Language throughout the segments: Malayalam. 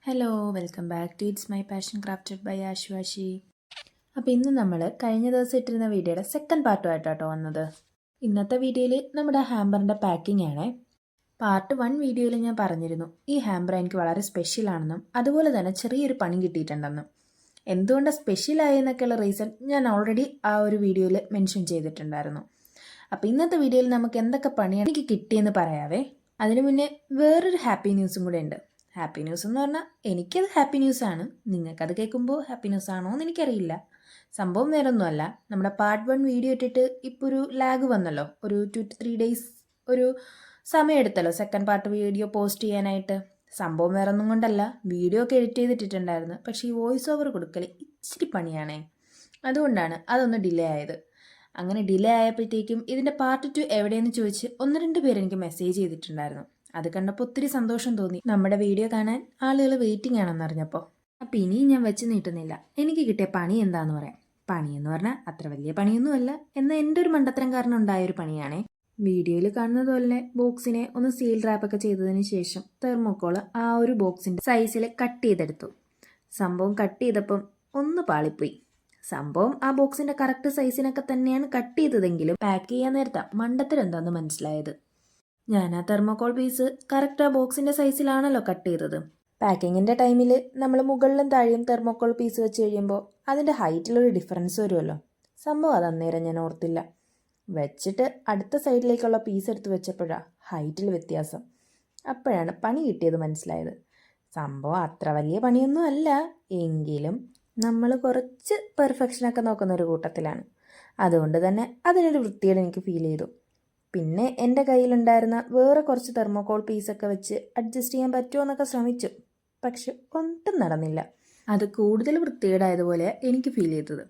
Hello welcome back to it's my passion crafted by ആശുവാശി. അപ്പോൾ ഇന്ന് നമ്മൾ കഴിഞ്ഞ ദിവസം ഇട്ടിരുന്ന വീഡിയോയുടെ സെക്കൻഡ് പാർട്ടുമായിട്ടാട്ടോ വന്നത്. ഇന്നത്തെ വീഡിയോയിൽ നമ്മുടെ ഹാമ്പറിൻ്റെ പാക്കിംഗ് ആണ്. പാർട്ട് 1 വീഡിയോയിൽ ഞാൻ പറഞ്ഞിരുന്നു ഈ ഹാമ്പർ എനിക്ക് വളരെ സ്പെഷ്യലാണെന്നും അതുപോലെ തന്നെ ചെറിയൊരു പണി കിട്ടിയിട്ടുണ്ടെന്നും. എന്തുകൊണ്ടാണ് സ്പെഷ്യലായെന്നൊക്കെയുള്ള റീസൺ ഞാൻ ഓൾറെഡി ആ ഒരു വീഡിയോയിൽ മെൻഷൻ ചെയ്തിട്ടുണ്ടായിരുന്നു. അപ്പോൾ ഇന്നത്തെ വീഡിയോയിൽ നമുക്ക് എന്തൊക്കെ പണിയാണ് എനിക്ക് കിട്ടിയെന്ന് പറയാവേ. അതിനു മുന്നേ വേറൊരു ഹാപ്പി ന്യൂസും കൂടെ ഉണ്ട്. ഹാപ്പി ന്യൂസ് എന്ന് പറഞ്ഞാൽ എനിക്കത് ഹാപ്പി ന്യൂസാണ്, നിങ്ങൾക്കത് കേൾക്കുമ്പോൾ ഹാപ്പി ന്യൂസ് ആണോ എന്ന് എനിക്കറിയില്ല. സംഭവം വേറൊന്നുമല്ല, നമ്മുടെ പാർട്ട് 1 വീഡിയോ ഇട്ടിട്ട് ഇപ്പോൾ ഒരു ലാഗ് വന്നല്ലോ, ഒരു 2 to 3 days ഒരു സമയം എടുത്തല്ലോ സെക്കൻഡ് പാർട്ട് വീഡിയോ പോസ്റ്റ് ചെയ്യാനായിട്ട്. സംഭവം വേറൊന്നും കൊണ്ടല്ല, വീഡിയോ ഒക്കെ എഡിറ്റ് ചെയ്തിട്ടുണ്ടായിരുന്നു, പക്ഷേ ഈ വോയിസ് ഓവർ കൊടുക്കൽ ഇച്ചിരി പണിയാണേ, അതുകൊണ്ടാണ് അതൊന്ന് ഡിലേ ആയത്. അങ്ങനെ ഡിലേ ആയപ്പോഴത്തേക്കും ഇതിൻ്റെ പാർട്ട് 2 എവിടെയെന്ന് ചോദിച്ച് 1-2 പേര് എനിക്ക് മെസ്സേജ് ചെയ്തിട്ടുണ്ടായിരുന്നു. അത് കണ്ടപ്പോൾ ഒത്തിരി സന്തോഷം തോന്നി. നമ്മുടെ വീഡിയോ കാണാൻ ആളുകൾ വെയിറ്റിംഗ് ആണെന്ന് അറിഞ്ഞപ്പോൾ. അപ്പം ഇനിയും ഞാൻ വെച്ച് നീട്ടുന്നില്ല, എനിക്ക് കിട്ടിയ പണി എന്താണെന്ന് പറയാം. പണിയെന്ന് പറഞ്ഞാൽ അത്ര വലിയ പണിയൊന്നുമല്ല, എന്നാൽ എൻ്റെ ഒരു മണ്ടത്തരം കാരണം ഉണ്ടായൊരു പണിയാണേ. വീഡിയോയിൽ കാണുന്നത് പോലെ ബോക്സിനെ ഒന്ന് സീൽ റാപ്പൊക്കെ ചെയ്തതിന് ശേഷം തെർമോക്കോള് ആ ഒരു ബോക്സിൻ്റെ സൈസിൽ കട്ട് ചെയ്തെടുത്തു. സംഭവം കട്ട് ചെയ്തപ്പം ഒന്ന് പാളിപ്പോയി. സംഭവം ആ ബോക്സിൻ്റെ കറക്റ്റ് സൈസിനൊക്കെ തന്നെയാണ് കട്ട് ചെയ്തതെങ്കിലും പാക്ക് ചെയ്യാൻ നേരത്തെ മണ്ടത്തരം എന്താണെന്ന് മനസ്സിലായത്. ഞാൻ ആ തെർമോക്കോൾ പീസ് കറക്റ്റ് ആ ബോക്സിൻ്റെ സൈസിലാണല്ലോ കട്ട് ചെയ്തത്. പാക്കിങ്ങിൻ്റെ ടൈമിൽ നമ്മൾ മുകളിലും താഴെയും തെർമോക്കോൾ പീസ് വെച്ച് കഴിയുമ്പോൾ അതിൻ്റെ ഹൈറ്റിലൊരു ഡിഫറൻസ് വരുമല്ലോ. സംഭവം അത് അന്നേരം ഞാൻ ഓർത്തില്ല. വെച്ചിട്ട് അടുത്ത സൈഡിലേക്കുള്ള പീസ് എടുത്ത് വെച്ചപ്പോഴാണ് ഹൈറ്റിൽ വ്യത്യാസം. അപ്പോഴാണ് പണി കിട്ടിയത് മനസ്സിലായത്. സംഭവം അത്ര വലിയ പണിയൊന്നും അല്ല, എങ്കിലും നമ്മൾ കുറച്ച് പെർഫെക്ഷനൊക്കെ നോക്കുന്ന ഒരു കൂട്ടത്തിലാണ്. അതുകൊണ്ട് തന്നെ അതിനൊരു വൃത്തിയോടെ എനിക്ക് ഫീൽ ചെയ്തു. പിന്നെ എൻ്റെ കയ്യിലുണ്ടായിരുന്ന വേറെ കുറച്ച് തെർമോക്കോൾ പീസൊക്കെ വെച്ച് അഡ്ജസ്റ്റ് ചെയ്യാൻ പറ്റുമോ എന്നൊക്കെ ശ്രമിച്ചു, പക്ഷെ ഒട്ടും നടന്നില്ല. അത് കൂടുതൽ വൃത്തികേടായതുപോലെ എനിക്ക് ഫീൽ ചെയ്തത്.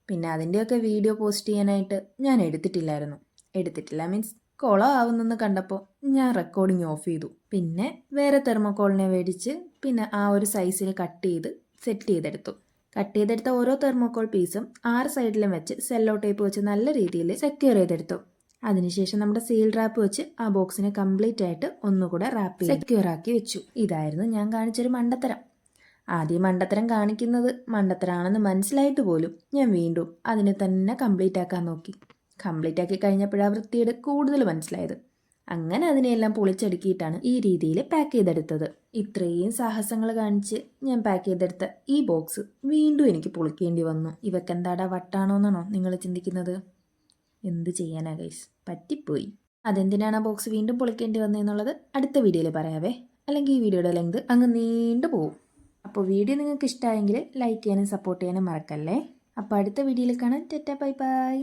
പിന്നെ അതിൻ്റെയൊക്കെ വീഡിയോ പോസ്റ്റ് ചെയ്യാനായിട്ട് ഞാൻ എടുത്തിട്ടില്ല മീൻസ് കുളം ആവുന്നെന്ന് കണ്ടപ്പോൾ ഞാൻ റെക്കോർഡിങ് ഓഫ് ചെയ്തു. പിന്നെ വേറെ തെർമോക്കോളിനെ മേടിച്ച് പിന്നെ ആ ഒരു സൈസിൽ കട്ട് ചെയ്തെടുത്ത ഓരോ തെർമോക്കോൾ പീസും 6 സൈഡിലും വെച്ച് സെല്ലോ ടേപ്പ് വെച്ച് നല്ല രീതിയിൽ സെക്യൂർ ചെയ്തെടുത്തു. അതിനുശേഷം നമ്മുടെ സീൽ റാപ്പ് വെച്ച് ആ ബോക്സിനെ കംപ്ലീറ്റ് ആയിട്ട് ഒന്നുകൂടെ റാപ്പ് ചെയ്ത് സെക്യൂർ ആക്കി വെച്ചു. ഇതായിരുന്നു ഞാൻ കാണിച്ചൊരു മണ്ടത്തരം. ആദ്യം മണ്ടത്തരം കാണിക്കുന്നത് മണ്ടത്തരാണെന്ന് മനസ്സിലായിട്ട് പോലും ഞാൻ വീണ്ടും അതിനെ തന്നെ കംപ്ലീറ്റ് ആക്കാൻ നോക്കി. കംപ്ലീറ്റ് ആക്കി കഴിഞ്ഞപ്പോഴാണ് വൃത്തിയുടെ കൂടുതൽ മനസ്സിലായത്. അങ്ങനെ അതിനെയെല്ലാം പൊളിച്ചടുക്കിയിട്ടാണ് ഈ രീതിയിൽ പാക്ക് ചെയ്തെടുത്തത്. ഇത്രയും സാഹസങ്ങൾ കാണിച്ച് ഞാൻ പാക്ക് ചെയ്തെടുത്ത ഈ ബോക്സ് വീണ്ടും എനിക്ക് പൊളിക്കേണ്ടി വന്നു. ഇവക്കെന്താടാ വട്ടാണോന്നാണോ നിങ്ങൾ ചിന്തിക്കുന്നത്? എന്ത് ചെയ്യാനാ ഗൈസ്, പറ്റിപ്പോയി. അതെന്തിനാണ് ആ ബോക്സ് വീണ്ടും പൊളിക്കേണ്ടി വന്നതെന്നുള്ളത് അടുത്ത വീഡിയോയിൽ പറയാവേ, അല്ലെങ്കിൽ ഈ വീഡിയോയുടെ ലെങ്ത് അങ്ങ് നീണ്ടു പോവും. അപ്പോൾ വീഡിയോ നിങ്ങൾക്ക് ഇഷ്ടമായെങ്കിൽ ലൈക്ക് ചെയ്യാനും സപ്പോർട്ട് ചെയ്യാനും മറക്കല്ലേ. അപ്പോൾ അടുത്ത വീഡിയോയിൽ കാണാൻ. Tata bye bye.